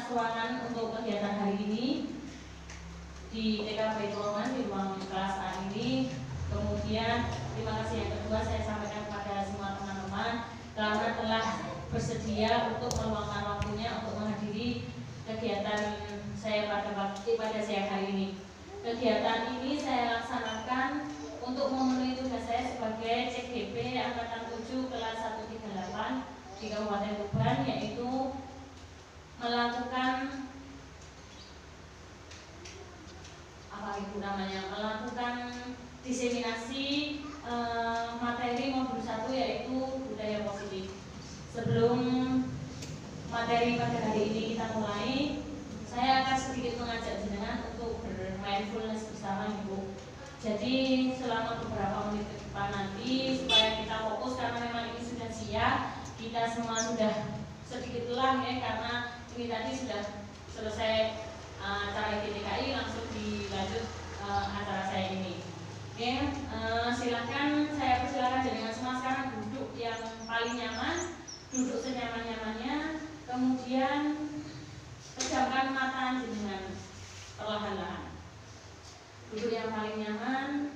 atas ruangan untuk kegiatan hari ini di TKP Tulungan di ruang kelas A ini. Kemudian terima kasih yang kedua saya sampaikan kepada semua teman-teman karena telah bersedia untuk meluangkan waktunya untuk menghadiri kegiatan saya pada siang hari ini. Kegiatan ini saya laksanakan untuk memenuhi tugas saya sebagai CGP Angkatan 7 kelas 138 di Kabupaten Tuban, yaitu melakukan melakukan diseminasi materi modul 1 yaitu budaya positif. Sebelum materi pada hari ini kita mulai, saya akan sedikit mengajak jenengan untuk bermindfulness bersama Ibu. Jadi selama beberapa menit ke depan nanti supaya kita fokus karena memang ini sudah siang, kita semua sudah sedikit lelah ya karena ini tadi sudah selesai acara GTKI langsung dilanjut acara saya ini. Oke, silakan saya persilakan jenengan semua sekarang duduk yang paling nyaman, duduk senyaman-nyamannya, kemudian pejamkan mata jenengan perlahan-lahan. Duduk yang paling nyaman.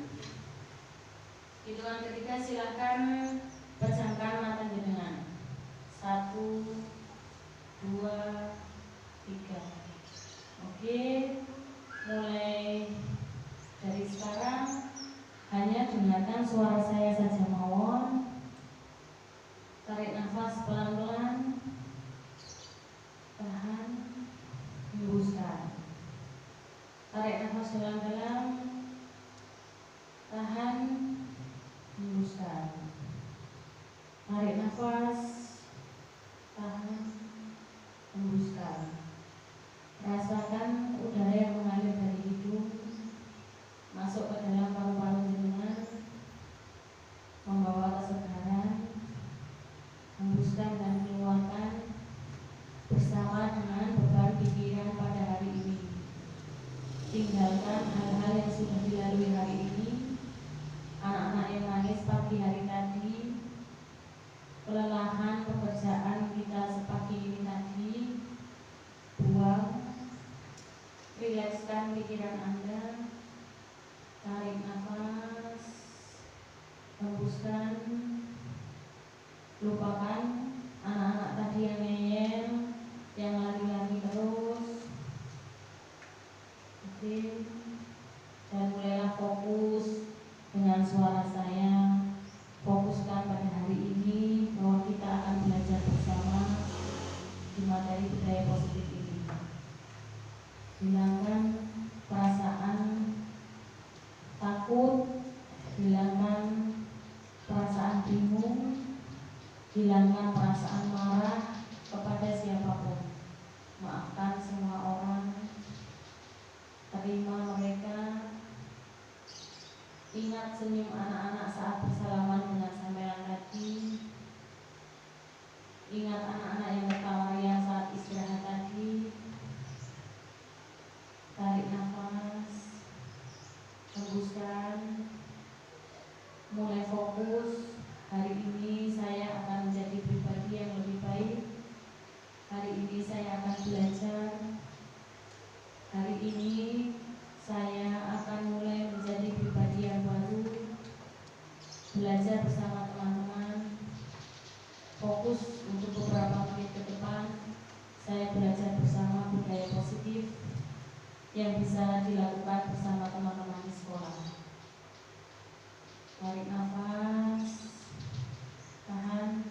Hitungan ketiga silakan pejamkan mata jenengan. 1, 2, 3. Oke, mulai dari sekarang hanya dengarkan suara saya saja mawon. Tarik nafas pelan-pelan, tahan, hembuskan. Tarik nafas dalam-dalam, tahan, hembuskan. Tarik nafas, tahan, hembuskan. Rasakan udara yang mengalir dari hidung masuk ke dalam paru-paru jenengan, membawa kesegaran, hembuskan dan keluarkan bersama dengan beban pikiran pada hari ini. Tinggalkan hal-hal yang sudah dilalui hari ini, anak-anak yang nangis pagi hari tadi, kelelahan pekerjaan kita sepagi ini tadi, buang. Rilekskan pikiran Anda, tarik nafas, hembuskan, lupakan anak-anak tadi yang ngeyel, yang lari-lari terus. Oke, dan mulailah fokus dengan suara saya. Fokuskan pada hari ini bahwa kita akan belajar bersama di materi budaya positif ini. Hilangkan perasaan takut, hilangkan perasaan bingung, hilangkan perasaan marah kepada siapapun. Maafkan semua orang, terima mereka. Ingat senyum anak-anak saat bersalaman dengan sampean tadi. Ingat anak-anak yang tertawa ria saat istirahat tadi. Tarik nafas, hembuskan, mulai fokus. Hari ini saya akan menjadi pribadi yang lebih baik. Hari ini saya akan belajar. Hari ini saya akan mulai menjadi pribadi yang baru. Belajar bersama teman-teman. Fokus untuk beberapa menit ke depan. Saya belajar bersama budaya positif yang bisa dilakukan bersama teman-teman di sekolah. Tarik nafas, tahan,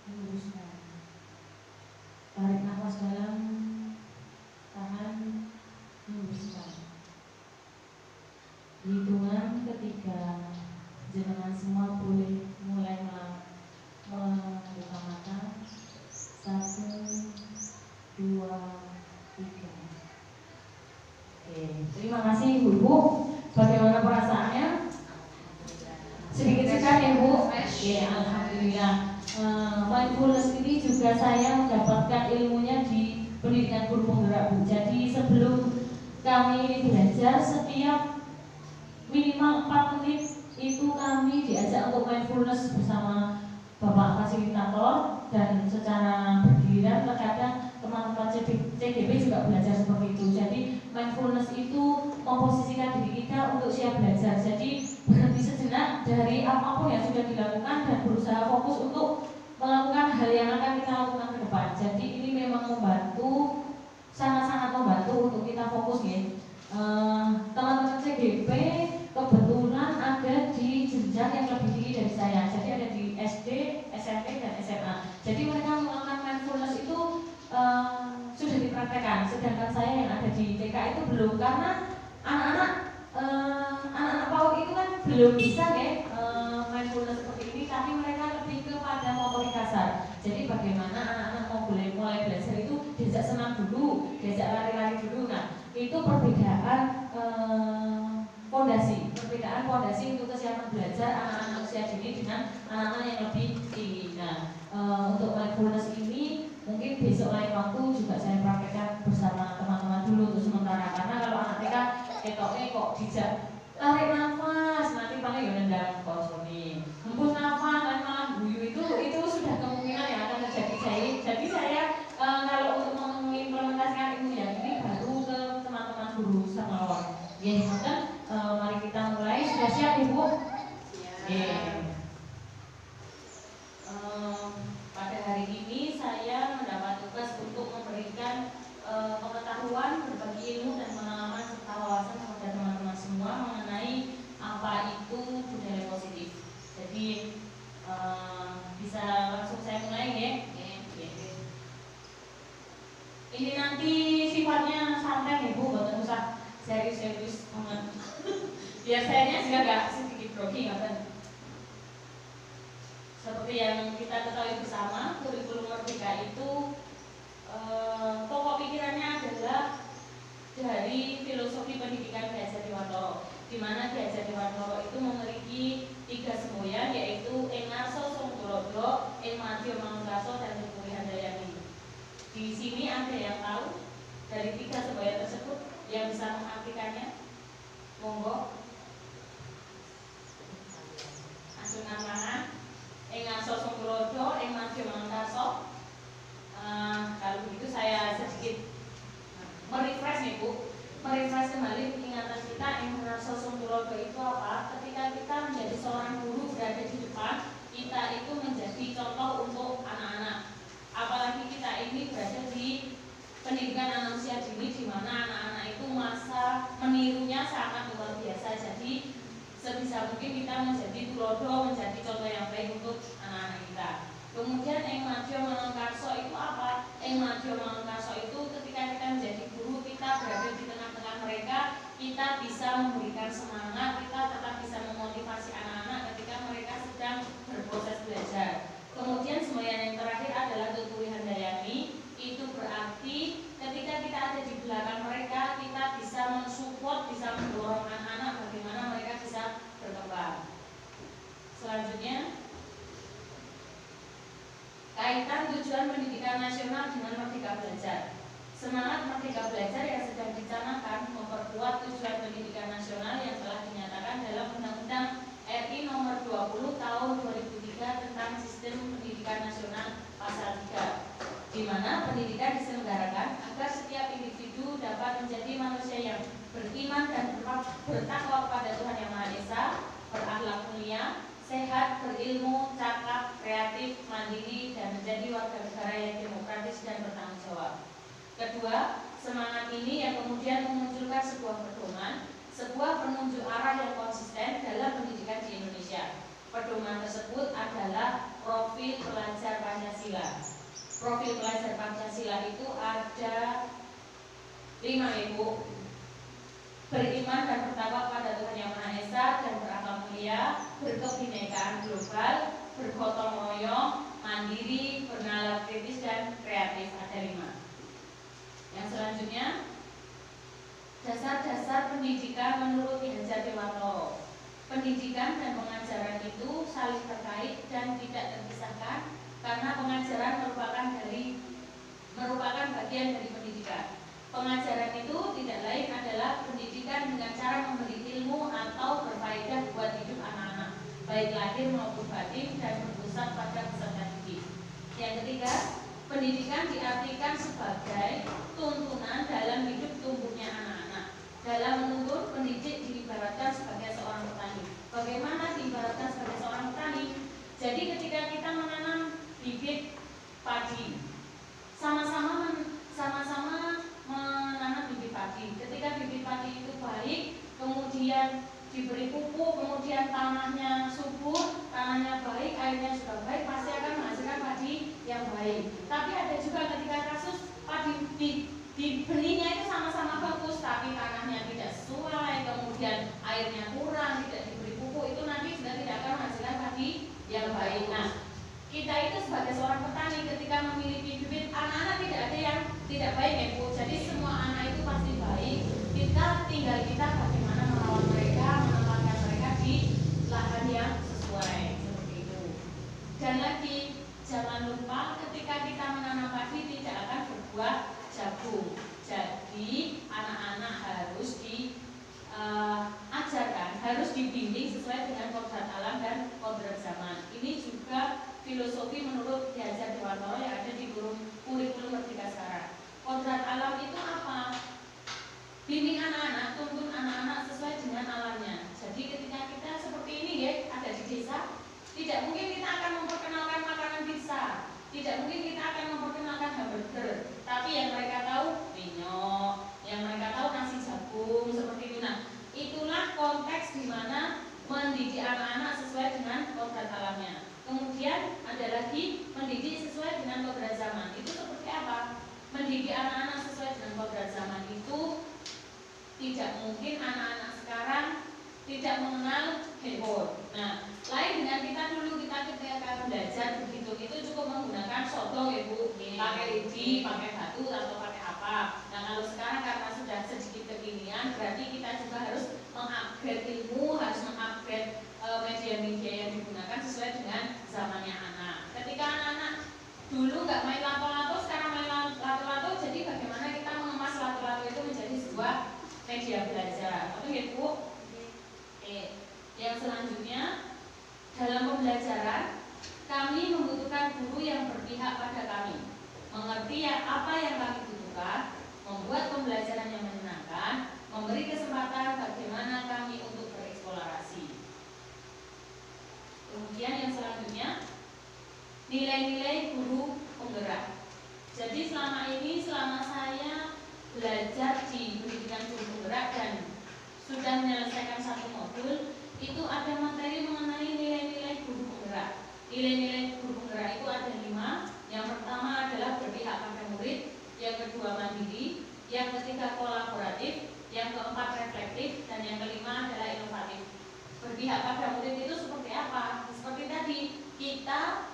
hembuskan. Tarik nafas dalam, tahan, hembuskan. Hitungan ketiga, jenengan semua boleh mulai membuka mata. 1, 2, 3. Oke, terima kasih Ibu. Bagaimana perasaannya? Sedikit segan ya Bu? Ya, alhamdulillah. Mindfulness ini juga saya mendapatkan ilmunya di pendidikan guru penggerak Bu. Jadi sebelum kami ini belajar, setiap minimal 4 menit itu kami diajak untuk mindfulness bersama Bapak Fasilitator dan secara bergiliran. Terkadang teman-teman CGP juga belajar seperti itu. Jadi mindfulness itu memposisikan diri kita untuk siap belajar. Jadi berhenti sejenak dari apapun yang sudah dilakukan dan berusaha fokus untuk melakukan hal yang akan kita lakukan ke depan. Jadi ini memang membantu, sangat-sangat membantu untuk kita fokus ya. Teman-teman CGP kebetulan ada di jenjang yang lebih tinggi dari saya. Jadi ada di SD, SMP, dan SMA. Jadi mereka melakukan mindfulness itu sudah dipraktekkan. Sedangkan saya yang ada di TK itu belum, karena anak-anak PAUD itu kan belum bisa ya mindfulness seperti ini, tapi mereka lebih kepada motorik kasar. Jadi bagaimana anak-anak mau mulai belajar itu diajak senam dulu, diajak lari-lari dulu. Nah, itu perbedaan fondasi untuk kesiapan belajar anak-anak usia dini dengan anak-anak yang lebih tinggi. Nah, untuk mindfulness ini mungkin besok lain waktu juga saya praktekkan bersama teman-teman dulu untuk sementara, karena kalau anak TK ketoknya kok dijak tarik nafas, nanti paling ya nendang kosoni, hembus nafas, dan malah guyu, itu sudah kemungkinan yang akan terjadi. Jadi saya kalau untuk mengimplementasikan ilmu yang ini baru ke teman-teman guru sama lawan. Ya, mari kita mulai. Sudah siap Ibu? Siap. Pada hari ini saya mendapat tugas untuk memberikan pengetahuan, berbagi ilmu dan pengalaman serta wawasan kepada teman-teman semua mengenai apa itu budaya positif. Jadi bisa langsung saya mulai ya. Ini nanti sifatnya santai Ibu, bukan usah serius banget. Biasanya juga agak sedikit grogi, kan? Seperti yang kita ketahui bersama, kurikulum Merdeka itu pokok pikirannya adalah dari filosofi pendidikan Ki Hajar Dewantara, di mana Ki Hajar Dewantara itu memiliki 3 semboyan, yaitu ing ngarsa sung tulodo, ing madya mangkaso, dan Tutuwi Handayani. Di sini ada yang tahu dari 3 semboyan tersebut yang bisa mengartikannya? Monggo. Asungan mangan, ing ngarsa sung tulodo, ing madya mangkaso. Kalau begitu saya sedikit merefresh nih Bu, merefresh kembali ingatan kita. Ing ngarsa sung tulodo itu apa? Ketika kita menjadi seorang guru berada di depan, kita itu menjadi contoh untuk anak-anak. Apalagi kita ini berada di pendidikan anak usia dini, di mana anak-anak itu masa menirunya sangat luar biasa. Jadi sebisa mungkin kita menjadi tulodo, menjadi contoh yang baik untuk anak-anak kita. Kemudian ing madya mangkarso itu apa? Ing madya mangkarso itu ketika kita menjadi guru, kita berada di tengah-tengah mereka, kita bisa memberikan semangat, kita tetap bisa memotivasi anak-anak ketika mereka sedang berproses belajar. Kemudian semboyan yang terakhir adalah Tutuwi Handayani. Itu berarti ketika kita ada di belakang mereka, kita bisa mensupport, bisa mendorong anak-anak bagaimana mereka bisa berkembang. Selanjutnya, kaitan tujuan pendidikan nasional dengan Merdeka Belajar. Semangat Merdeka Belajar yang sedang dicanangkan memperkuat tujuan pendidikan nasional yang telah dinyatakan dalam Undang-Undang RI Nomor 20 Tahun 2003 tentang Sistem Pendidikan Nasional Pasal 3, di mana pendidikan diselenggarakan agar setiap individu dapat menjadi manusia yang beriman dan bertakwa kepada Tuhan Yang Maha Esa, berakhlak mulia, sehat, berilmu, cakap, kreatif, mandiri, dan menjadi warga negara yang demokratis dan bertanggung jawab. Kedua, semangat ini yang kemudian memunculkan sebuah pedoman, sebuah penunjuk arah yang konsisten dalam pendidikan di Indonesia. Pedoman tersebut adalah profil pelajar Pancasila. Profil pelajar Pancasila itu ada 5 Ibu. Beriman dan bertakwa pada Tuhan Yang Maha Esa dan berakhlak mulia, berkebinekaan global, bergotong royong, mandiri, bernalar kritis, dan kreatif. Ada 5. Yang selanjutnya, dasar-dasar pendidikan menurut Ki Hajar Dewantara. Pendidikan dan pengajaran itu saling terkait dan tidak terpisahkan, karena pengajaran merupakan bagian dari pendidikan. Pengajaran itu tidak lain adalah pendidikan dengan cara memberi ilmu atau berfaedah buat hidup anak-anak, baik lahir maupun batin, dan berpusat pada peserta didik. Yang ketiga, Pendidikan diartikan sebagai tuntunan dalam hidup tumbuhnya anak-anak. Dalam menuntun, pendidik diibaratkan sebagai seorang petani. Bagaimana diibaratkan sebagai seorang petani? Jadi ketika kita menanam bibit padi, sama-sama menanam bibit padi. Ketika bibit padi itu baik, kemudian diberi pupuk, kemudian tanahnya subur, tanahnya baik, airnya juga baik, pasti akan menghasilkan padi yang baik. Tapi ada juga ketika kasus padi di benihnya itu sama-sama bagus, tapi tanahnya tidak sesuai, kemudian airnya kurang, tidak diberi pupuk, itu nanti sudah tidak akan menghasilkan padi yang baik. Nah, kita itu sebagai seorang petani ketika memiliki bibit, anak-anak tidak ada yang tidak baik ya Bu. Jadi semua anak itu pasti baik. Tinggal kita bagaimana merawat mereka, menempatkan mereka di lahan yang sesuai seperti itu. Dan lagi jangan lupa ketika kita menanam padi tidak akan berbuah jagung. Jadi anak-anak harus diajarkan, harus dibimbing sesuai dengan kodrat alam dan kodrat zaman. Ini juga filosofi menurut Ki Hajar Dewantoro yang ada di kurikulum Merdeka Sekarang. Kodrat alam itu apa? Bimbing anak-anak, tuntun anak-anak sesuai dengan alamnya. Jadi ketika kita seperti ini ya, ada di desa, tidak mungkin kita akan memperkenalkan makanan pizza, tidak mungkin kita akan memperkenalkan hamburger, tapi yang mereka tahu minyok, yang mereka tahu nasi jagung seperti itu. Nah, itulah konteks di mana mendidik anak-anak sesuai dengan kodrat alamnya. Kemudian ada lagi mendidik sesuai dengan kodrat zaman. Itu seperti apa? Mendidik anak-anak sesuai dengan kodrat zaman itu tidak mungkin anak-anak sekarang tidak mengenal handphone. Nah, lain dengan kita dulu, kita ketika belajar begitu itu cukup menggunakan sodong ya Bu, pakai lidi, pakai batu atau pakai apa. Nah, kalau sekarang karena sudah sedikit kekinian, berarti kita juga harus mengupgrade ilmu, harus mengupgrade media-media yang digunakan sesuai dengan zamannya anak. Ketika anak-anak dulu nggak main lato-lato, sekarang main lato-lato, jadi bagaimana kita mengemas lato-lato itu menjadi sebuah media belajar. Oke ya Bu. Yang selanjutnya, dalam pembelajaran kami membutuhkan guru yang berpihak pada kami, mengerti apa yang kami butuhkan, membuat pembelajaran yang menyenangkan, memberi kesempatan bagaimana kami untuk bereksplorasi. Kemudian yang selanjutnya, nilai-nilai guru penggerak. Jadi selama ini, selama saya belajar di pendidikan guru penggerak dan sudah menyelesaikan satu modul, itu ada materi mengenai nilai-nilai guru penggerak. Nilai-nilai guru penggerak itu ada 5. Yang pertama adalah berpihak pada murid, yang kedua mandiri, yang ketiga kolaboratif, yang keempat reflektif, dan yang kelima adalah inovatif. Berpihak pada murid itu seperti apa? Seperti tadi, kita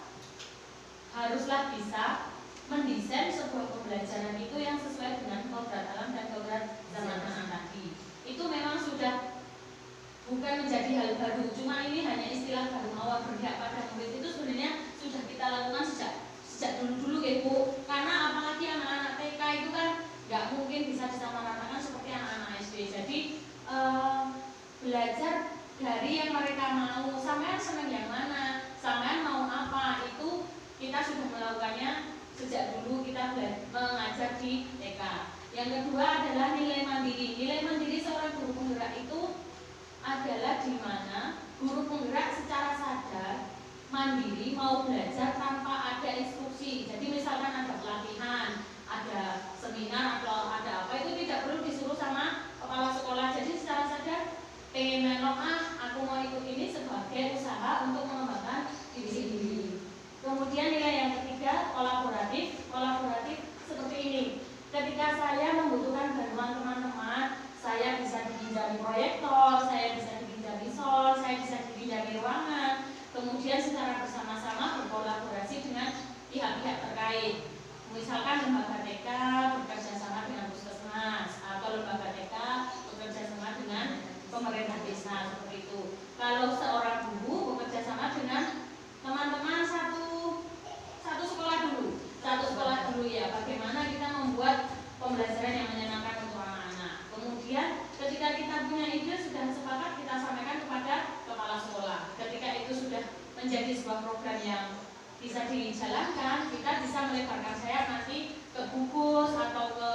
haruslah bisa mendesain sebuah pembelajaran itu yang sesuai dengan kodrat alam dan kodrat zaman anak tadi. Itu memang sudah bukan menjadi hal baru, cuma ini hanya istilah baru. Awal berpihak pada murid itu sebenarnya sudah kita lakukan sejak dulu-dulu ya Bu. Karena apalagi anak-anak TK itu kan nggak mungkin bisa disamaratakan seperti anak-anak SD. Jadi belajar dari yang mereka mau, sampean senang yang mana, sampean mau apa, itu kita sudah melakukannya sejak dulu kita mengajar di TK. Yang kedua adalah nilai mandiri. Nilai mandiri seorang guru penggerak itu adalah di mana guru penggerak secara sadar mandiri mau belajar tanpa ada instruksi. Jadi misalkan ada pelatihan, ada seminar atau ada apa, itu tidak perlu disuruh sama kepala sekolah. Jadi secara sadar pengen melok, aku mau ikut ini sebagai usaha untuk mengembangkan diri sendiri. Kemudian nilai yang ketiga, kolaboratif. Kolaboratif seperti ini. Ketika saya membutuhkan bantuan teman-teman, saya bisa dipinjami proyektor, saya bisa dipinjami sol, saya bisa dipinjami ruangan. Kemudian secara bersama-sama berkolaborasi dengan pihak-pihak terkait. Misalkan lembaga TK bekerja sama dengan puskesmas, atau lembaga TK bekerja sama dengan pemerintah desa, seperti itu. Kalau seorang guru bekerja sama dengan teman-teman satu sekolah dulu ya, bagaimana kita membuat pembelajaran yang bisa dijalankan, kita bisa melebarkan sayap nanti ke gugus atau ke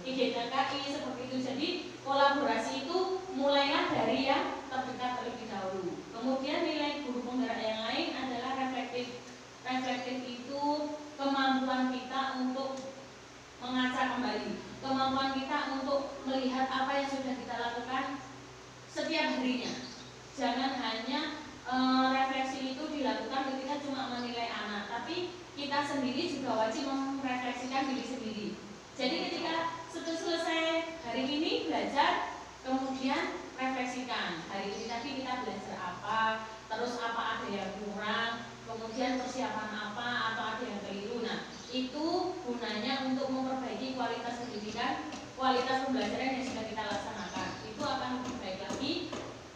IGTKI seperti itu. Jadi kolaborasi itu mulailah dari yang terdekat terlebih dahulu. Kemudian nilai guru penggerak yang lain adalah reflektif. Reflektif itu kemampuan kita untuk mengaca kembali, kemampuan kita untuk melihat apa yang sudah kita lakukan setiap harinya. Jangan hanya refleksi itu dilakukan ketika cuma menilai anak, tapi kita sendiri juga wajib merefleksikan diri sendiri. Jadi ketika sudah selesai hari ini belajar, kemudian refleksikan hari ini tadi kita belajar apa, terus apa ada yang kurang, kemudian persiapan apa atau ada yang keliru. Nah, itu gunanya untuk memperbaiki kualitas pendidikan, kualitas pembelajaran yang sudah kita laksanakan. Itu akan lebih baik lagi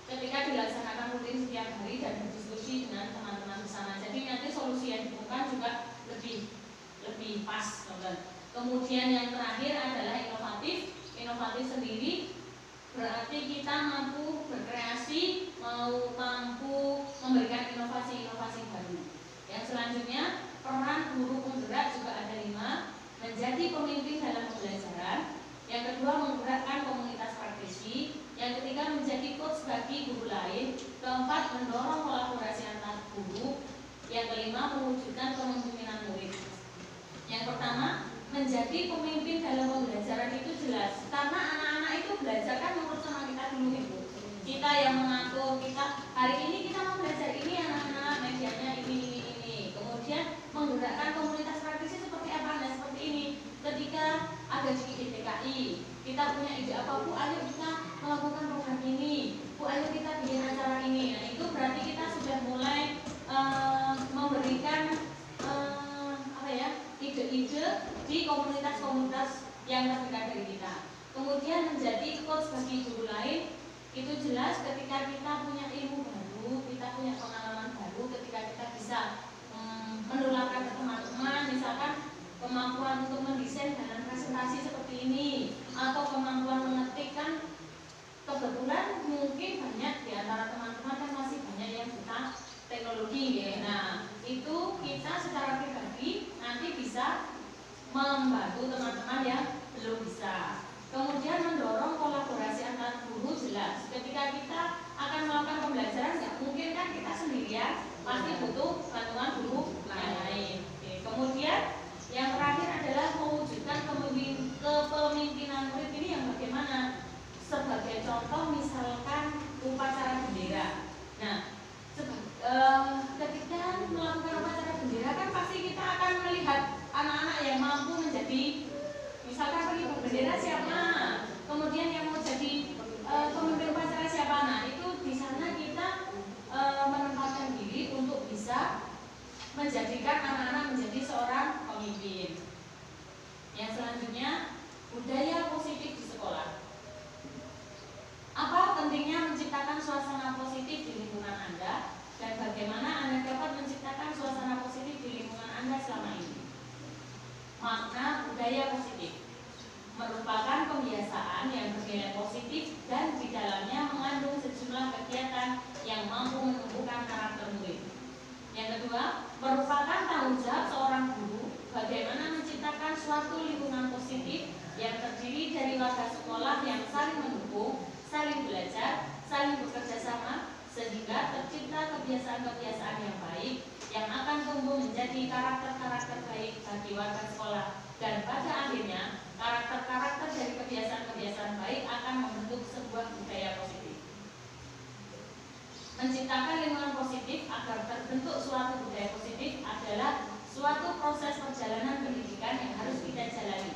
ketika dilaksanakan rutin setiap hari dan berdiskusi dengan teman-teman di sana. Jadi nanti solusi yang ditemukan juga lebih pas, teman. Kemudian yang terakhir adalah inovatif. Inovatif sendiri berarti kita mampu berkreasi, mampu memberikan inovasi-inovasi baru. Yang selanjutnya, peran guru penggerak juga ada 5. Menjadi pemimpin dalam pembelajaran. Yang kedua, menggerakkan komunitas praktisi. Yang ketiga, menjadi coach bagi guru lain. Keempat, mendorong kolaborasi antar guru. Yang kelima, mewujudkan kepemimpinan murid. Yang pertama, menjadi pemimpin dalam pembelajaran itu jelas, karena anak-anak itu belajar kan menurut sama kita dulu Ibu. Kita yang mengatur, kita hari ini kita mau belajar ini anak-anak, medianya ini. Kemudian menggerakkan komunitas praktisi seperti apa? Nah, seperti ini. Ketika ada di IGTKI, kita punya ide apa, Bu, ayo kita melakukan program ini, Bu, ayo kita bikin acara ini. Nah, itu berarti kita sudah mulai memberikan ide-ide di komunitas-komunitas yang terdekat dari kita. Kemudian menjadi coach bagi guru lain, itu jelas ketika kita punya ilmu baru, kita punya pengalaman baru, ketika kita bisa menularkan ke teman-teman, misalkan kemampuan untuk mendesain bahan presentasi seperti ini, atau kemampuan mengetik, kan kebetulan mungkin banyak di antara teman-teman kan masih banyak yang suka teknologi ya. Nah, itu kita secara pribadi nanti bisa membantu teman-teman yang belum bisa. Kemudian mendorong kolaborasi antar guru jelas. Ketika kita akan melakukan pembelajaran, nggak mungkin kan kita sendirian, pasti butuh bantuan guru yang lain. Oke. Kemudian yang terakhir adalah mewujudkan kepemimpinan murid ini yang bagaimana? Sebagai contoh misalkan upacara bendera. Nah, ketika melakukan upacara bendera kan pasti kita akan melihat anak-anak yang mampu menjadi, misalkan pengibar bendera siapa, kemudian yang mau jadi pemimpin upacara siapa. Nah, itu di sana kita menempatkan diri untuk bisa menjadikan anak-anak menjadi seorang pemimpin. Yang selanjutnya, budaya positif di sekolah. Apa pentingnya menciptakan suasana positif di lingkungan Anda dan bagaimana Anda dapat menciptakan suasana positif di lingkungan Anda selama ini? Makna budaya positif merupakan kebiasaan yang bernilai positif dan di dalamnya mengandung sejumlah kegiatan yang mampu menumbuhkan karakter murid. Yang kedua, merupakan tanggung jawab seorang guru bagaimana menciptakan suatu lingkungan positif yang terdiri dari warga sekolah yang saling mendukung, saling belajar, saling bekerja sama, sehingga tercipta kebiasaan-kebiasaan yang baik yang akan tumbuh menjadi karakter-karakter baik bagi warga sekolah, dan pada akhirnya karakter-karakter dari kebiasaan-kebiasaan baik akan membentuk sebuah budaya positif. Menciptakan lingkungan positif agar terbentuk suatu budaya positif adalah suatu proses perjalanan pendidikan yang harus kita jalani.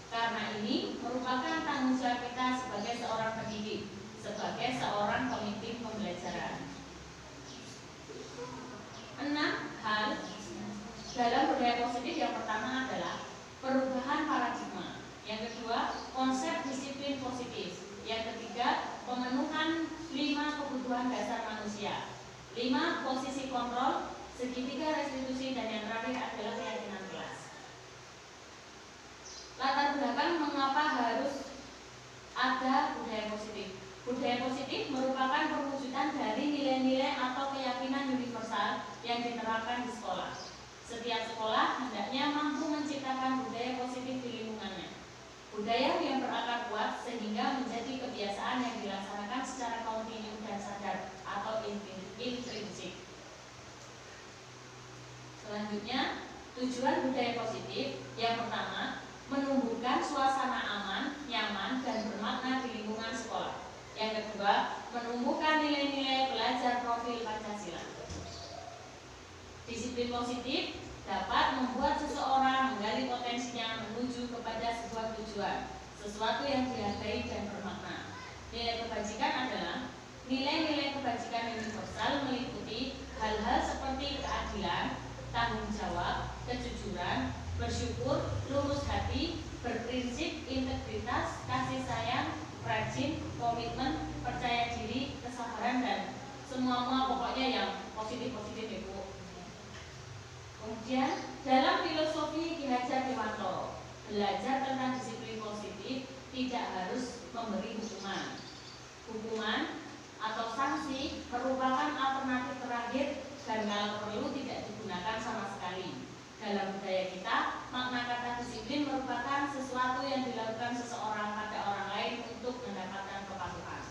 Karena ini merupakan tanggung jawab kita sebagai seorang pendidik, sebagai seorang pemimpin pembelajaran. 6 hal dalam budaya positif. Yang pertama adalah perubahan paradigma. Yang kedua, konsep disiplin positif. Yang ketiga, pemenuhan 5 kebutuhan dasar manusia. 5 posisi kontrol, segitiga restitusi, dan yang terakhir adalah keyakinan kelas. Latar belakang mengapa harus ada budaya positif. Budaya positif merupakan perwujudan dari nilai-nilai atau keyakinan universal yang diterapkan di sekolah. Setiap sekolah hendaknya mampu menciptakan budaya positif di lingkungannya. Budaya yang berakar kuat sehingga menjadi kebiasaan yang dilaksanakan secara kontinu dan sadar atau intrinsik. Selanjutnya, tujuan budaya positif yang pertama, menumbuhkan suasana aman, nyaman, dan bermakna di lingkungan sekolah. Yang kedua, menumbuhkan nilai-nilai belajar profil Pancasila. Disiplin positif dapat membuat seseorang menggali potensinya menuju kepada sebuah tujuan, sesuatu yang dihargai dan bermakna. Nilai kebajikan adalah nilai-nilai kebajikan universal meliputi hal-hal seperti keadilan, tanggung jawab, kejujuran, bersyukur, lurus hati, berprinsip, integritas, kasih sayang, rajin, komitmen, percaya diri, kesabaran, dan semua pokoknya yang positif-positif ya Bu. Kemudian dalam filosofi Ki Hajar Dewantoro, belajar tentang disiplin positif tidak harus memberi hukuman. Hukuman atau sanksi merupakan alternatif terakhir dan kalau perlu tidak digunakan sama sekali. Dalam budaya kita, makna kata disiplin merupakan sesuatu yang dilakukan seseorang pada orang lain untuk mendapatkan kepatuhan.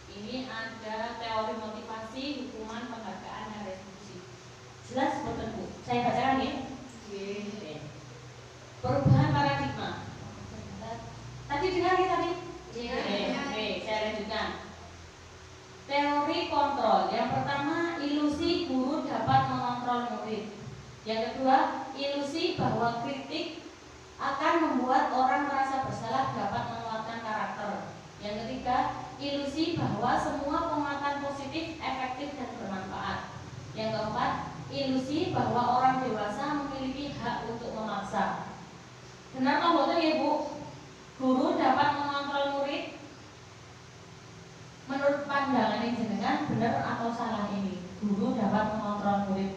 Ini ada teori motivasi, hukuman, penghargaan, dan retribusi. Jelas betul Bu? Saya bacakan ya. Perubahan paradigma. Tadi dengar ya tadi? Oke, saya lanjutkan. Teori kontrol. Yang pertama, ilusi guru dapat mengontrol murid. Yang kedua, ilusi bahwa kritik akan membuat orang merasa bersalah dapat menguatkan karakter. Yang ketiga, ilusi bahwa semua penguatan positif efektif dan bermanfaat. Yang keempat, ilusi bahwa orang dewasa memiliki hak untuk memaksa. Benar atau betul ya Bu? Guru dapat mengontrol murid. Menurut pandangan ini jenengan benar atau salah ini? Guru dapat mengontrol murid.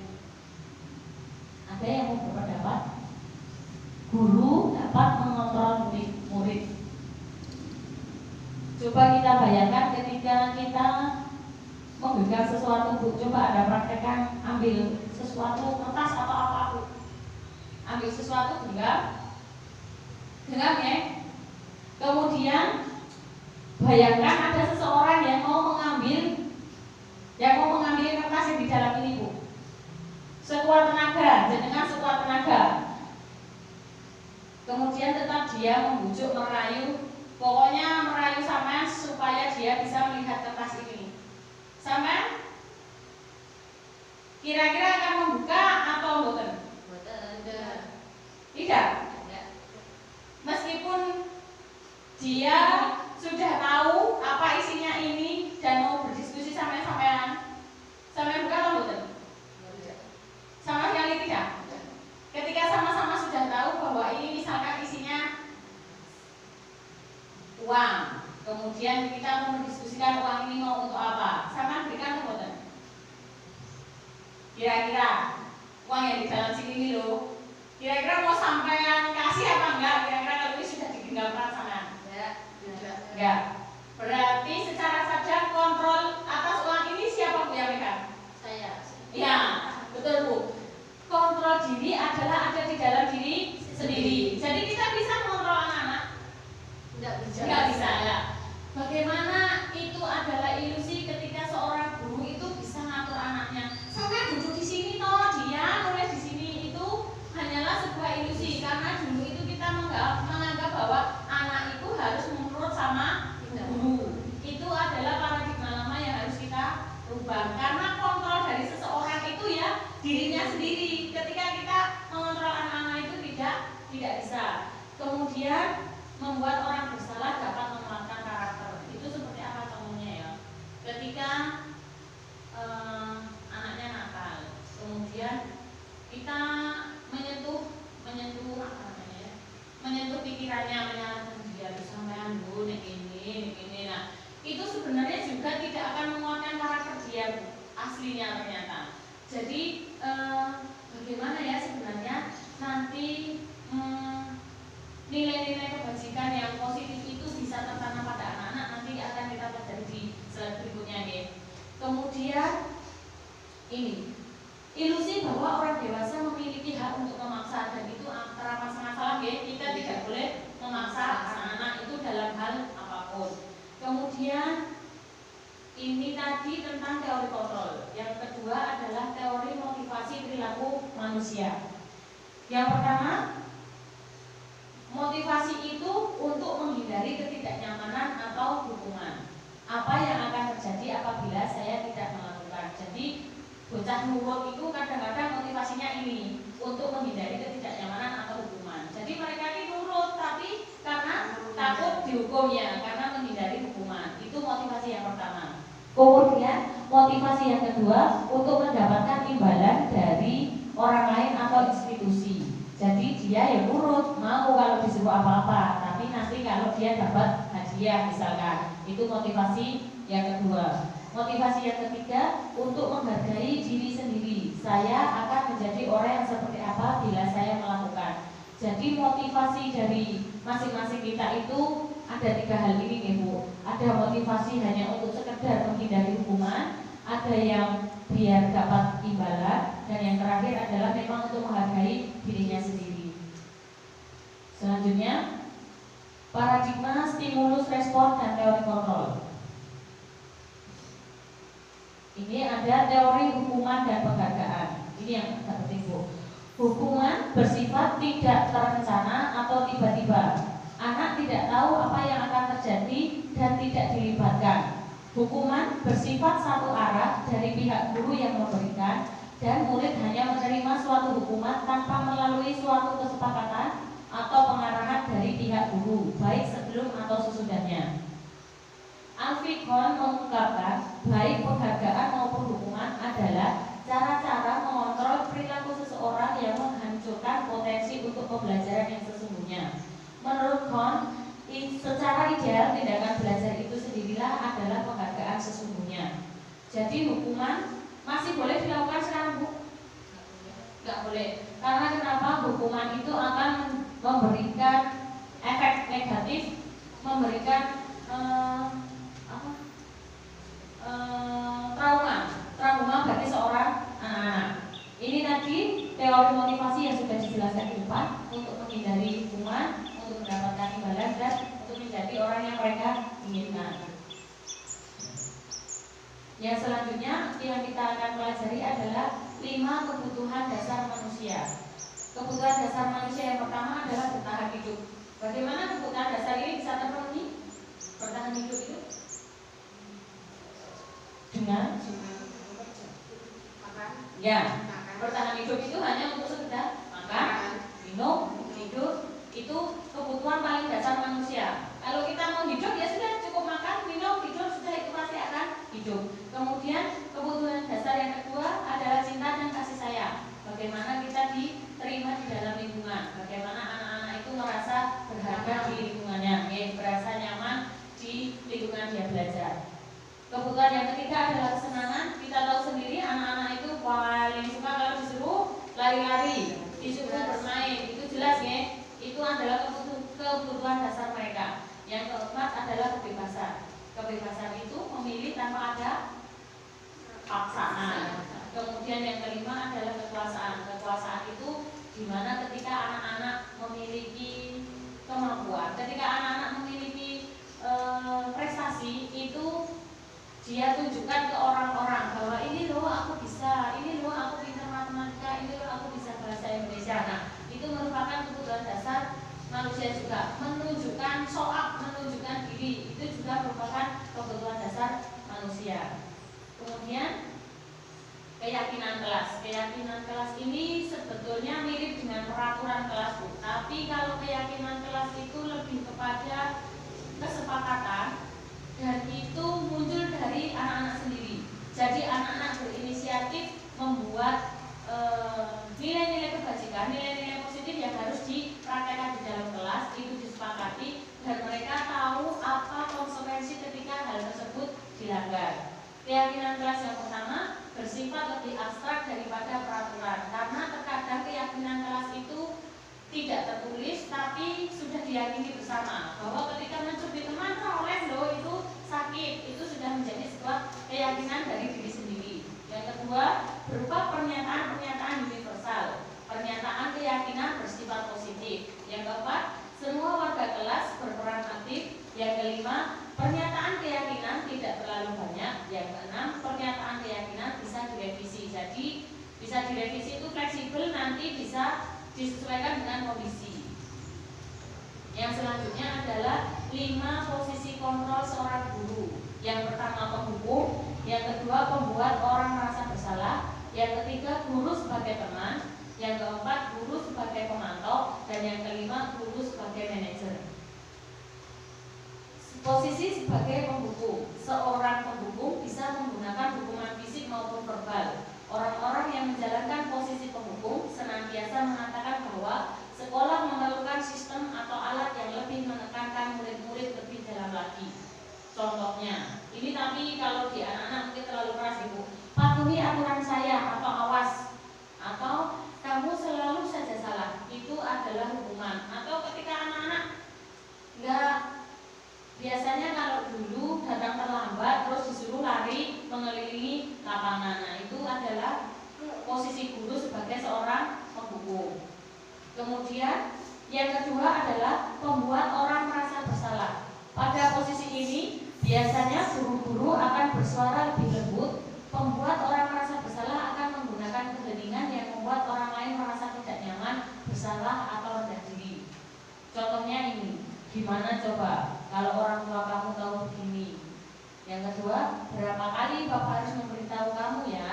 Ada yang mau berpendapat? Guru dapat mengontrol murid. Coba kita bayangkan ketika kita memegang sesuatu Bu, coba ada praktekkan, ambil sesuatu kertas atau apa Bu, ambil sesuatu genggam ya. Kemudian bayangkan ada seseorang yang mau mengambil kertas yang di dalam ini Bu. Sekuat tenaga, jenengan sekuat tenaga. Kemudian tetap dia membujuk, merayu, pokoknya merayu sampean supaya dia bisa melihat kertas ini. Sampean kira-kira akan membuka atau bukan? Tidak. Meskipun dia sudah tahu apa isinya ini dan mau berdiskusi sama sampean buka atau bukan? Sama sekali tidak. Ketika sama-sama sudah tahu bahwa ini misalkan isinya uang, kemudian kita mau mendiskusikan uang ini mau untuk apa, sama berikan atau bukan? Kira-kira uang yang di dalam sini ini loh, kira-kira mau sampean kasih apa enggak? Kira-kira kalau ini sudah digenggam sama? Enggak. Berarti secara sadar kontrol atas uang ini siapa Bu yang megang? Saya. Iya, betul Bu. Kontrol diri adalah ada di dalam diri sendiri. Jadi kita bisa mengontrol anak-anak? Enggak bisa ya. Bagaimana itu adalah ilusi ketika seorang guru itu bisa ngatur anaknya. Sampai duduk di sini toh, dia nulis di sini, itu hanyalah sebuah ilusi karena dulu itu kita menganggap bahwa anak itu harus menurut sama guru. Itu adalah paradigma lama yang harus kita rubah. Karena kontrol dari seseorang itu ya dirinya sendiri. Ketika kita mengontrol anak-anak itu tidak bisa. Kemudian membuat orang bersalah dapat menguatkan karakter. Itu seperti apa contohnya ya? Ketika anaknya nakal, kemudian kita menyentuh pikirannya, menyalahkan dia, sampean Bu, ini. Nah, itu sebenarnya juga tidak akan menguatkan karakter dia Bu, aslinya ternyata. Jadi bagaimana ya sebenarnya nanti nilai-nilai kebajikan yang positif itu bisa tertanam pada anak-anak, nanti akan kita pelajari di slide berikutnya ya. Kemudian ini bahwa orang dewasa memiliki hak untuk memaksa, dan itu antara masalah ya, kita tidak boleh memaksa anak-anak itu dalam hal apapun. Kemudian ini tadi tentang teori kontrol. Yang kedua adalah teori motivasi perilaku manusia. Yang pertama, motivasi itu untuk menghindari ketidaknyamanan atau hukuman. Apa yang akan terjadi apabila saya tidak melakukan? Jadi bocah nurut itu kadang-kadang motivasinya ini untuk menghindari ketidaknyamanan atau hukuman. Jadi mereka ini nurut tapi karena takut dihukum ya, karena menghindari hukuman. Itu motivasi yang pertama. Kemudian motivasi yang kedua untuk mendapatkan imbalan dari orang lain atau institusi. Jadi dia ya nurut, mau kalau disuruh apa-apa, tapi nanti kalau dia dapat hadiah misalkan. Itu motivasi yang kedua. Motivasi yang ketiga untuk menghargai diri sendiri. Saya akan menjadi orang yang seperti apa bila saya melakukan. Jadi motivasi dari masing-masing kita itu ada 3 hal ini Bu. Ada motivasi hanya untuk sekedar menghindari hukuman, ada yang biar dapat imbalan, dan yang terakhir adalah memang untuk menghargai dirinya sendiri. Selanjutnya, paradigma stimulus respon dan teori kontrol. Ini ada teori hukuman dan penghargaan. Ini yang agak penting Bu. Hukuman bersifat tidak terencana atau tiba-tiba. Anak tidak tahu apa yang akan terjadi dan tidak dilibatkan. Hukuman bersifat satu arah dari pihak guru yang memberikan, dan murid hanya menerima suatu hukuman tanpa melalui suatu kesepakatan atau pengarahan dari pihak guru, baik sebelum atau sesudahnya. Alfikon mengungkapkan baik penghargaan maupun hukuman adalah cara-cara mengontrol perilaku seseorang yang menghancurkan potensi untuk pembelajaran yang sesungguhnya. Menurut Kohn, secara ideal tindakan belajar itu sendirilah adalah penghargaan sesungguhnya. Jadi hukuman masih boleh dilakukan sekarang Bu? Nggak boleh. Karena kenapa? Hukuman itu akan memberikan efek negatif, memberikan trauma bagi seorang anak-anak. Ini tadi teori motivasi yang sudah dijelaskan di depan, untuk menghindari hukuman, untuk mendapatkan imbalan, dan untuk menjadi orang yang mereka inginkan. Yang selanjutnya yang kita akan pelajari adalah 5 kebutuhan dasar manusia. Kebutuhan dasar manusia yang pertama adalah bertahan hidup. Bagaimana kebutuhan dasar ini bisa terpenuhi? Bertahan hidup itu dengan ya, bertahan hidup itu hanya untuk sekedar makan, minum, hidup. Itu kebutuhan paling dasar manusia. Kalau kita mau hidup ya sudah, cukup makan, minum, tidur, sudah itu pasti akan hidup. Kemudian kebutuhan dasar yang kedua adalah cinta dan kasih sayang. Bagaimana kita diterima di dalam lingkungan, bagaimana anak-anak itu merasa berharga di lingkungannya, merasa nyaman di lingkungan dia belajar. Kebutuhan yang ketiga adalah kesenangan. Kita tahu sendiri anak-anak itu paling suka kalau disuruh lari-lari, disuruh bermain. Itu jelas ya. Itu adalah kebutuhan dasar mereka. Yang keempat adalah kebebasan. Kebebasan itu memilih tanpa ada paksaan. Kemudian yang kelima adalah kekuasaan. Kekuasaan itu dimana ketika anak-anak memiliki kemampuan, ketika anak-anak memiliki prestasi, itu dia tunjukkan ke orang-orang bahwa ini loh aku bisa, ini loh aku pintar matematika, ini loh aku bisa bahasa Indonesia. Nah, itu merupakan kebutuhan dasar manusia juga. Menunjukkan soal, menunjukkan diri, itu juga merupakan kebutuhan dasar manusia. Kemudian keyakinan kelas. Keyakinan kelas ini sebetulnya mirip dengan peraturan kelas Bu. Tapi kalau keyakinan kelas itu lebih kepada kesepakatan, dan itu muncul dari anak-anak sendiri. Jadi anak-anak berinisiatif membuat nilai-nilai kebajikan, nilai-nilai positif yang harus dipraktekkan di dalam kelas, itu disepakati, dan mereka tahu apa konsekuensi ketika hal tersebut dilanggar. Keyakinan kelas yang pertama bersifat lebih abstrak daripada peraturan, karena terkadang keyakinan kelas itu tidak tertulis tapi sudah diyakini bersama bahwa ketika mencubit teman oleh loh itu sakit, itu sudah menjadi sebuah keyakinan dari diri sendiri. Yang kedua berupa pernyataan-pernyataan bisa disesuaikan dengan kondisi. Yang selanjutnya adalah 5 posisi kontrol seorang guru. Yang pertama penghukum, yang kedua pembuat orang merasa bersalah, yang ketiga guru sebagai teman, yang keempat guru sebagai pemantau, dan yang kelima guru sebagai manajer. Posisi sebagai penghukum, seorang penghukum bisa menggunakan hukuman fisik maupun verbal. Orang-orang yang menjalankan posisi penghukum senantiasa mengatakan bahwa sekolah memerlukan sistem atau alat yang lebih menekankan murid-murid lebih dalam lagi. Contohnya, ini tapi kalau di anak-anak mungkin terlalu keras ibu. Patuhi aturan saya atau awas, atau kamu selalu saja salah, itu adalah hukuman. Atau ketika anak-anak enggak, biasanya kalau dulu datang terlambat terus disuruh lari mengelilingi lapangan. Nah, itu adalah posisi guru sebagai seorang penghukum. Kemudian yang kedua adalah membuat orang merasa bersalah. Pada posisi ini biasanya guru-guru akan bersuara lebih lembut. Pembuat orang merasa bersalah akan menggunakan keheningan yang membuat orang lain merasa tidak nyaman, bersalah atau rendah diri. Contohnya ini, gimana coba kalau orang tua kamu tahu begini? Yang kedua, berapa kali Bapak harus memberitahu kamu ya?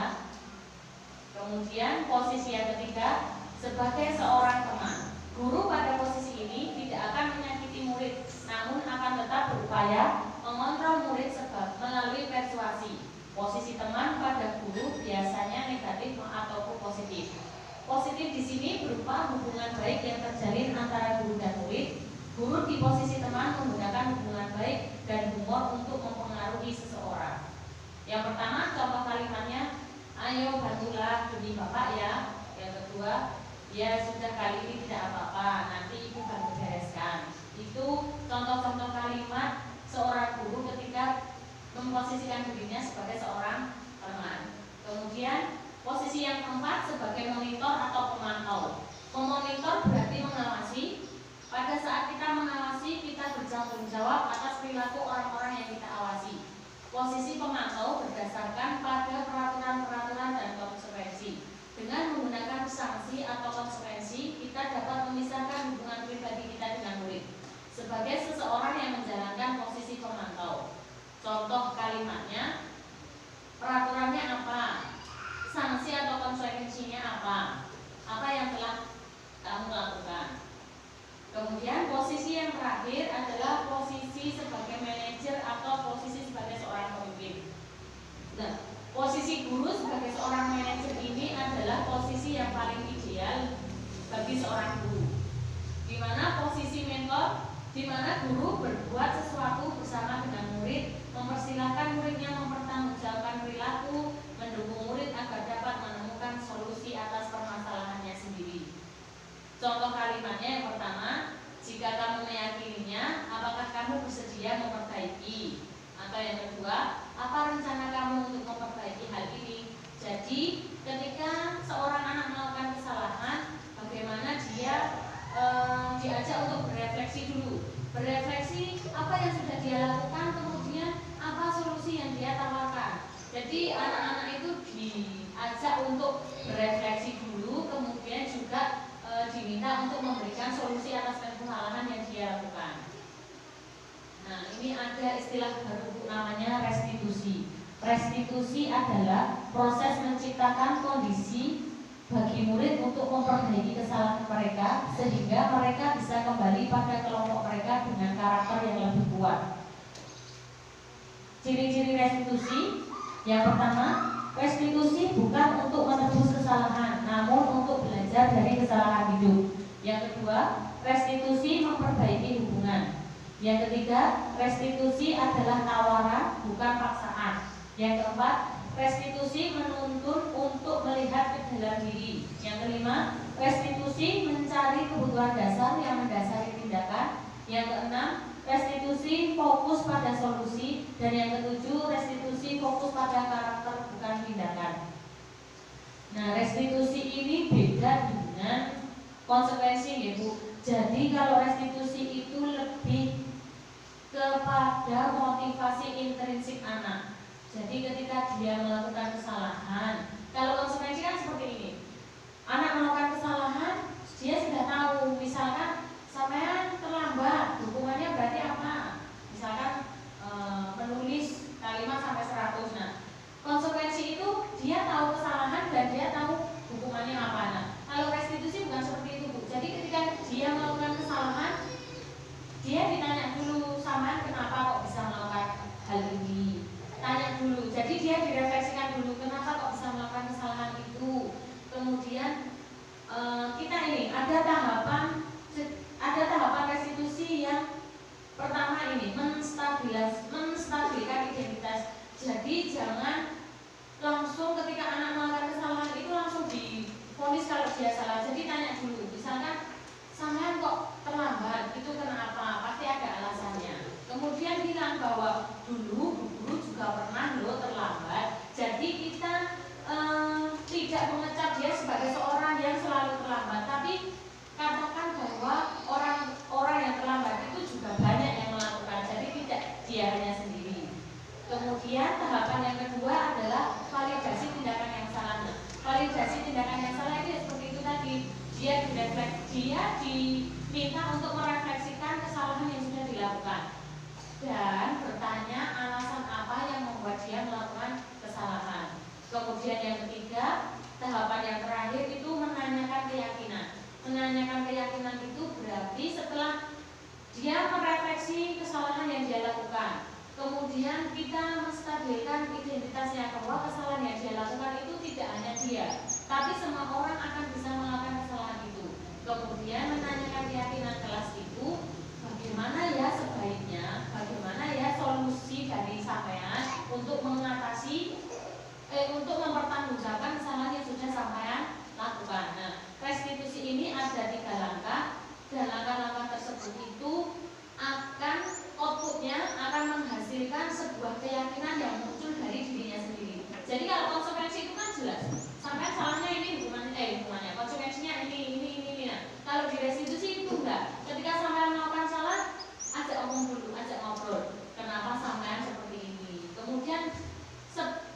Kemudian posisi yang ketiga, sebagai seorang teman. Guru pada posisi ini tidak akan menyakiti murid, namun akan tetap berupaya mengontrol murid sebab melalui persuasi. Posisi teman pada guru biasanya negatif ataupun positif. Positif di sini berupa hubungan baik yang terjalin antara guru dan murid. Guru di posisi teman menggunakan hubungan baik dan humor untuk mempengaruhi seseorang. Yang pertama, contoh kalimatnya, ayo bantulah demi Bapak ya. Yang kedua, ya sudah kali ini tidak apa-apa, nanti Ibu bantu bereskan. Itu contoh-contoh kalimat seorang guru ketika memposisikan dirinya sebagai seorang teman. Kemudian posisi yang keempat sebagai monitor atau pemantau. Memonitor berarti mengawasi. Pada saat kita mengawasi, kita bertanggung jawab atas perilaku orang-orang yang kita awasi. Posisi pemantau berdasarkan pada peraturan-peraturan dan konsekuensi. Dengan menggunakan sanksi atau konsekuensi, kita dapat memisahkan hubungan pribadi kita dengan murid. Sebagai seseorang yang menjalankan posisi pemantau, contoh kalimatnya, peraturannya apa, sanksi atau konsekuensinya apa yang telah kamu lakukan. Kemudian posisi yang terakhir adalah posisi sebagai manajer atau posisi sebagai seorang pemimpin. Nah, posisi guru sebagai seorang manajer ini adalah posisi yang paling ideal bagi seorang guru. Di mana posisi mentor, di mana guru berbuat sesuatu bersama dengan murid, mempersilahkan muridnya mempertanggungjawabkan perilaku, mendukung murid agar dapat menemukan solusi atas permasalahannya sendiri. Contoh kalimatnya yang pertama, jika kamu meyakininya, apakah kamu bersedia memperbaiki? Atau yang kedua, apa rencana kamu untuk memperbaiki hal ini? Jadi, ketika seorang anak melakukan kesalahan, bagaimana dia diajak untuk berefleksi dulu. Berefleksi apa yang sudah dia lakukan, kemudian apa solusi yang dia tawarkan. Jadi anak-anak itu diajak untuk berefleksi dulu, kemudian juga diminta untuk memberikan solusi atas kesalahan yang dia lakukan. Nah, ini ada istilah baru namanya restitusi. Restitusi adalah proses menciptakan kondisi bagi murid untuk memperbaiki kesalahan mereka sehingga mereka bisa kembali pada kelompok mereka dengan karakter yang lebih kuat. Ciri-ciri restitusi, yang pertama, restitusi bukan untuk menebus kesalahan, namun untuk belajar dari kesalahan hidup. Yang kedua, restitusi memperbaiki hubungan. Yang ketiga, restitusi adalah tawaran, bukan paksaan. Yang keempat, restitusi menuntun untuk melihat ke dalam diri. Yang kelima, restitusi mencari kebutuhan dasar yang mendasari tindakan. Yang keenam, restitusi fokus pada solusi. Dan yang ketujuh, restitusi fokus pada karakter bukan tindakan. Nah, restitusi ini beda dengan konsekuensi ya Bu. Jadi kalau restitusi itu lebih kepada motivasi intrinsik anak. Jadi ketika dia melakukan kesalahan, kalau konsekuensi kan seperti ini. Anak melakukan kesalahan, ada tahapan restitusi yang pertama ini menstabilkan identitas. Jadi jangan langsung ketika anak melakukan kesalahan itu langsung divonis kalau dia salah. Jadi tanya dulu, misalkan sampean kok terlambat, itu kenapa? Pasti ada alasannya. Kemudian bilang bahwa dulu guru juga pernah loh terlambat. Jadi kita tidak mengecap dia sebagai seorang yang selalu terlambat, tapi katakan bahwa orang yang terlambat itu juga banyak yang melakukan. Jadi tidak dia hanya sendiri. Kemudian tahapan yang kedua adalah validasi tindakan yang salah. Validasi tindakan yang salah itu seperti itu tadi. Dia diminta untuk merefleksikan kesalahan yang sudah dilakukan dan bertanya alasan apa yang membuat dia melakukan kesalahan. Kemudian yang ketiga, tahapan yang terakhir itu menanyakan keyakinan. Menanyakan keyakinan itu berarti setelah dia merefleksi kesalahan yang dia lakukan, kemudian kita menstabilkan identitasnya bahwa kesalahan yang dia lakukan itu tidak hanya dia, tapi semua orang akan bisa melakukan kesalahan itu. Kemudian menanyakan keyakinan kelas itu, bagaimana ya sebaiknya, bagaimana ya solusi dari sampean untuk mengatasi, untuk mempertanggungjawabkan kesalahan yang sudah sampean lakukan. Nah, restitusi ini ada 3 langkah, dan langkah-langkah tersebut itu akan outputnya akan menghasilkan sebuah keyakinan yang muncul dari dirinya sendiri. Jadi kalau konsekuensi itu kan jelas, sampai salahnya ini hukumannya, konsekuensinya ini. Nah, kalau di restitusi itu enggak. Ketika sampean melakukan salah, ajak omong dulu, ajak ngobrol. Kenapa sampean seperti ini? Kemudian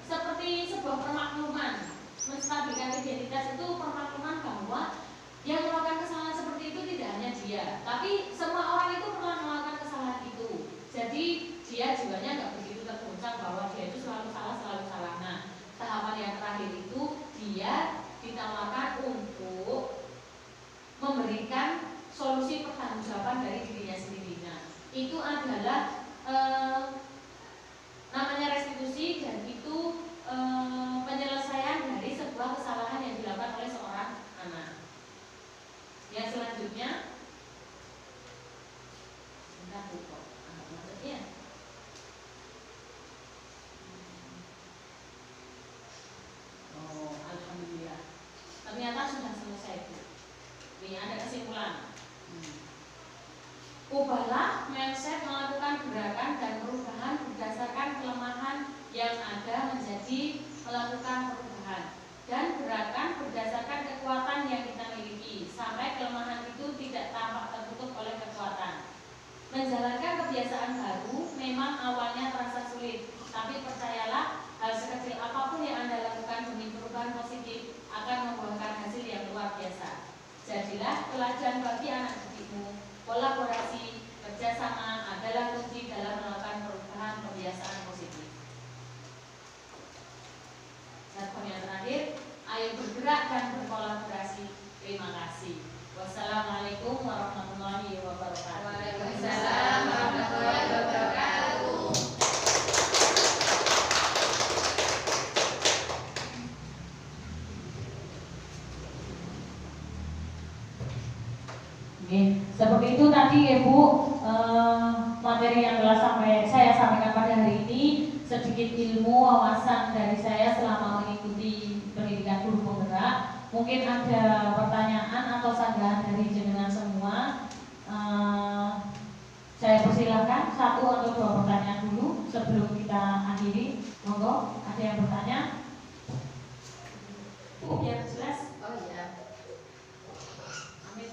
seperti sebuah permakluman, menstabilkan identitas itu permakluman bahwa yang melakukan kesalahan seperti itu tidak hanya dia, tapi semua orang itu pernah melakukan kesalahan itu. Jadi dia jiwanya nggak begitu terguncang bahwa dia itu selalu salah. Nah, tahapan yang terakhir itu dia ditawarkan untuk memberikan solusi pertanggungjawaban dari dirinya sendiri. Nah, itu adalah namanya restitusi, dan itu penyelesaian dari sebuah kesalahan yang dilakukan oleh seorang anak. Yang selanjutnya, alhamdulillah, ternyata sudah selesai Bu. Ini ada kesimpulan. Ubahlah mindset melakukan gerakan dan perubahan berdasarkan kelemahan yang ada menjadi melakukan perubahan, dan gerakan berdasarkan kekuatan yang kita miliki sampai kelemahan itu tidak tampak tertutup oleh kekuatan. Menjalankan kebiasaan baru memang awalnya terasa sulit, tapi percayalah, hal sekecil apapun yang Anda lakukan demi perubahan positif akan membuahkan hasil yang luar biasa. Jadilah teladan bagi anak didikmu. Kolaborasi, kerjasama adalah kunci dalam melakukan perubahan kebiasaan positif. Dan yang terakhir, ayo bergerak dan berkolaborasi. Terima kasih. Wassalamualaikum warahmatullahi wabarakatuh. Waalaikumsalam warahmatullahi wabarakatuh. Seperti itu tadi Ibu, materi yang telah saya sampaikan pada hari ini, sedikit ilmu wawasan dari saya selama mengikuti pendidikan guru penggerak. Mungkin ada pertanyaan atau sanggahan dari jenengan semua. Saya persilahkan 1 atau 2 pertanyaan dulu sebelum kita akhiri. Monggo, ada yang bertanya? Bu, biar jelas. Oh iya. Amin.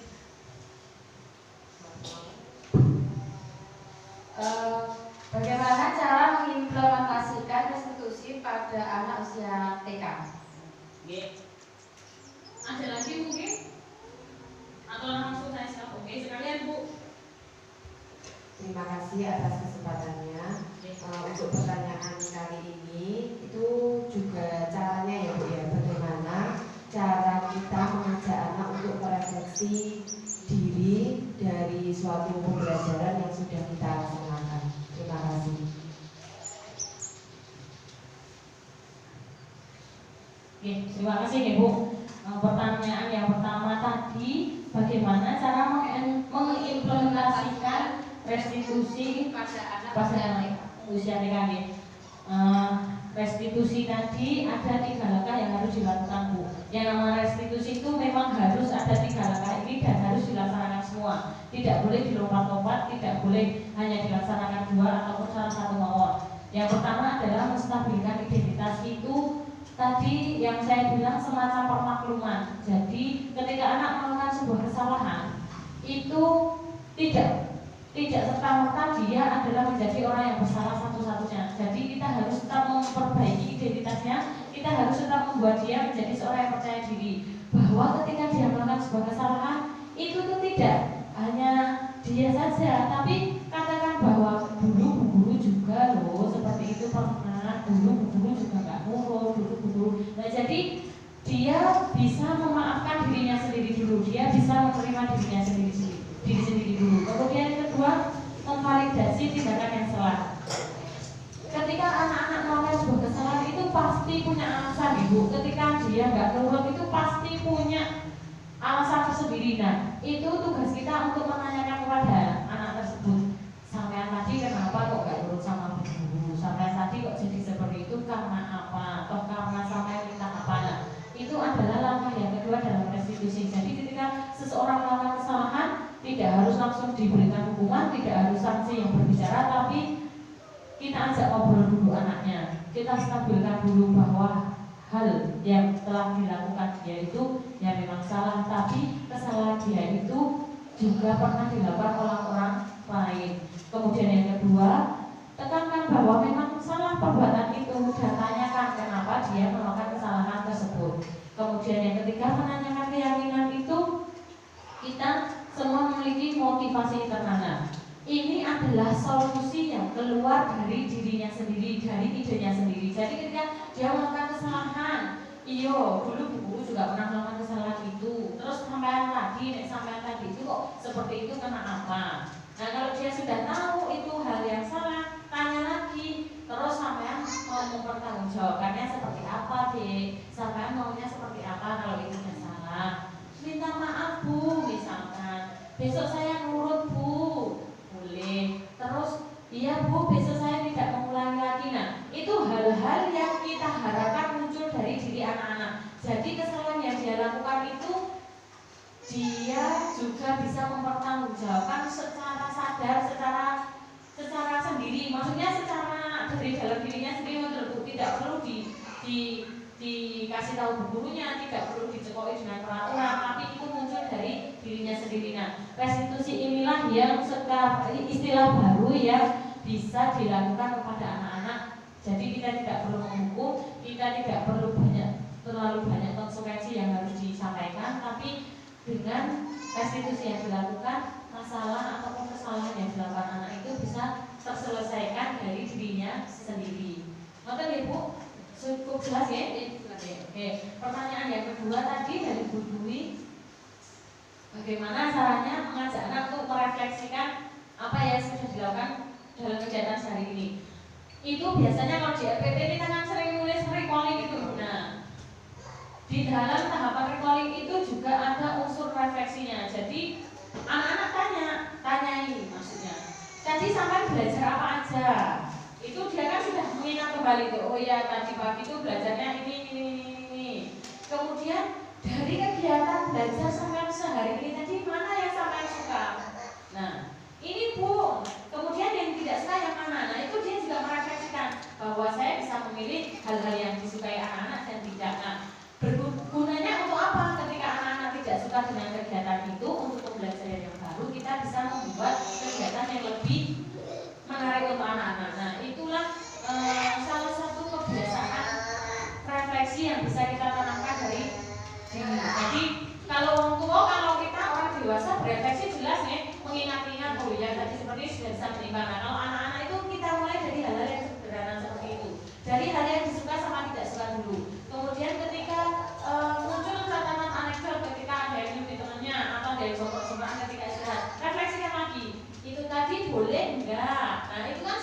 Bagaimana cara mengimplementasikan restitusi pada anak usia TK? Ada lagi mungkin? Atau langsung saya siap? Oke, sekalian Bu. Terima kasih atas kesempatannya. Untuk pertanyaan kali ini itu juga caranya ya Bu ya, bagaimana cara kita mengajak anak untuk merefleksi diri dari suatu pembelajaran yang sudah kita laksanakan. Terima kasih. Oke, terima kasih Bu. Pertanyaan yang pertama tadi lagi bagaimana cara mengimplementasikan restitusi pada anak usia TK. Restitusi tadi ada 3 langkah yang harus dilakukan, Bu. Yang namanya restitusi itu memang harus ada 3 langkah ini dan harus dilaksanakan semua. Tidak boleh dilompat-lompat, tidak boleh hanya dilaksanakan 2 ataupun salah satu mawon. Yang pertama adalah menstabilkan identitas. Itu tadi yang saya bilang semacam permakluman. Jadi ketika anak melakukan sebuah kesalahan, itu tidak serta-merta dia adalah menjadi orang yang bersalah satu-satunya. Jadi kita harus tetap memperbaiki identitasnya, kita harus tetap membuat dia menjadi seorang yang percaya diri bahwa ketika dia melakukan sebuah kesalahan itu tuh tidak hanya dia saja, tapi katakan bahwa dulu bu guru juga loh seperti itu pernah, dulu bu guru juga nggak nurut, dulu bu guru. Nah jadi dia bisa memaafkan dirinya sendiri dulu, dia bisa menerima dirinya sendiri dulu. Kemudian yang kedua, memvalidasi tindakan yang salah. Ketika anak-anak melakukan sebuah kesalahan itu pasti punya alasan, Ibu. Ketika dia nggak nurut itu pasti punya alasan tersendiri. Nah, itu tugas kita untuk menanyakan kepada anak tersebut. Sampean tadi kenapa kok nggak nurut sama bu guru? Sampean tadi kok jadi seperti itu karena apa? Atau karena sampean minta apa? Nah, itu adalah langkah yang kedua dalam restitusi. Jadi ketika seseorang melakukan kesalahan, tidak harus langsung diberikan hukuman, tidak harus sanksi yang berbicara, tapi kita ajak ngobrol dulu anaknya. Kita stabilkan dulu bahwa hal yang telah dilakukan dia itu ya memang salah, tapi kesalahan dia itu juga pernah dilakukan oleh orang lain. Kemudian yang kedua, tekankan bahwa memang salah perbuatan itu dan tanyakan kenapa dia melakukan kesalahan tersebut. Kemudian yang ketiga, menanyakan keyakinan itu kita semua memiliki motivasi internal. Ini adalah solusi yang keluar dari dirinya sendiri, dari idenya sendiri. Jadi ketika dia melakukan kesalahan, iyo dulu bu guru juga pernah melakukan kesalahan itu, terus sampean tadi itu kok seperti itu karena apa? Nah kalau dia sudah tahu itu hal yang salah, tanya lagi, terus sampean mau mempertanggungjawabkannya seperti apa, Dek? Sampean maunya seperti apa kalau itu sudah salah? Minta maaf bu, misalkan besok saya nurut bu, boleh. Terus iya bu, besok saya tidak mengulangi lagi. Nah itu hal-hal yang kita harapkan muncul dari diri anak-anak. Jadi kesalahan yang dia lakukan itu dia juga bisa mempertanggungjawabkan secara sadar, secara sendiri. Maksudnya secara dari dalam dirinya sendiri, tidak perlu dikasih tahu bu gurunya, tidak perlu dicekoki dengan peraturan, tapi itu muncul dari dirinya sendiri. Nah, restitusi inilah yang sekarang istilah baru yang bisa dilakukan kepada anak-anak. Jadi kita tidak perlu menghukum, kita tidak perlu terlalu banyak konsekuensi yang harus disampaikan, tapi dengan restitusi yang dilakukan, masalah ataupun kesalahan yang dilakukan anak itu bisa terselesaikan dari dirinya sendiri. Ngoten ya Bu? Cukup jelas ya? Oke. Pertanyaan yang kedua tadi dari Bu Dwi, bagaimana caranya mengajak anak untuk merefleksikan apa yang sudah dilakukan dalam kegiatan sehari ini? Itu biasanya kalau di RPT ini kan sering nulis recalling itu. Nah, di dalam tahapan recalling itu juga ada unsur refleksinya. Jadi anak-anak tanyai maksudnya. Tadi sampai belajar apa aja? Itu dia kan sudah mengingat kembali tuh. Oh ya tadi pagi itu belajarnya ini. Kemudian dari kegiatan belajar sampai sehari ini tadi mana yang sampai suka? Nah ini Bu. Kemudian yang tidak suka yang mana? Nah itu dia juga merefleksikan bahwa saya bisa memilih hal-hal yang disukai anak-anak dan tidak. Nah bergunanya untuk apa? Ketika anak-anak tidak suka dengan kegiatan itu, untuk pembelajaran yang baru kita bisa membuat kegiatan yang lebih menarik untuk anak-anak. Nah itulah salah satu kebiasaan refleksi yang bisa kita tanamkan dari diri. Jadi kalau orang tua, kalau kita orang dewasa berefleksi jelas ya, mengingat-ingat oh ya tadi seperti sudah bisa menimbang. Nah kalau anak-anak itu kita mulai dari hal-hal yang sederhana seperti itu, dari hal yang disuka sama tidak suka dulu. Kemudian ketika muncul catatan anekdot ketika ada yang nyuti temannya atau ada yang sombong-sombongan ketika istirahat, refleksikan lagi. Itu tadi boleh enggak? Nah itu kan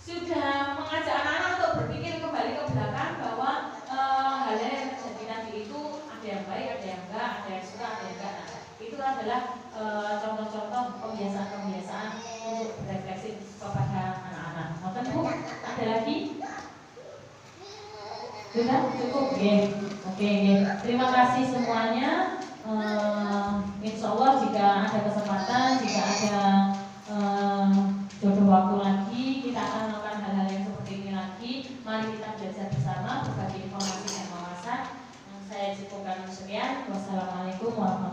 sudah mengajak anak-anak untuk berpikir kembali ke belakang bahwa hal yang terjadi tadi itu ada yang baik, ada yang enggak, ada yang suka, ada yang enggak. Nah, itu adalah contoh-contoh kebiasaan-kebiasaan untuk berefleksi kepada anak-anak. Ngoten Bu, ada lagi? Sudah cukup, oke. Terima kasih semuanya. Insya Allah jika ada kesempatan, jika ada jodoh waktu lagi, kita akan melakukan hal-hal yang seperti ini lagi. Mari kita belajar bersama, berbagi informasi dan wawasan. Saya cukupkan sekian. Wassalamualaikum warahmatullahi wabarakatuh.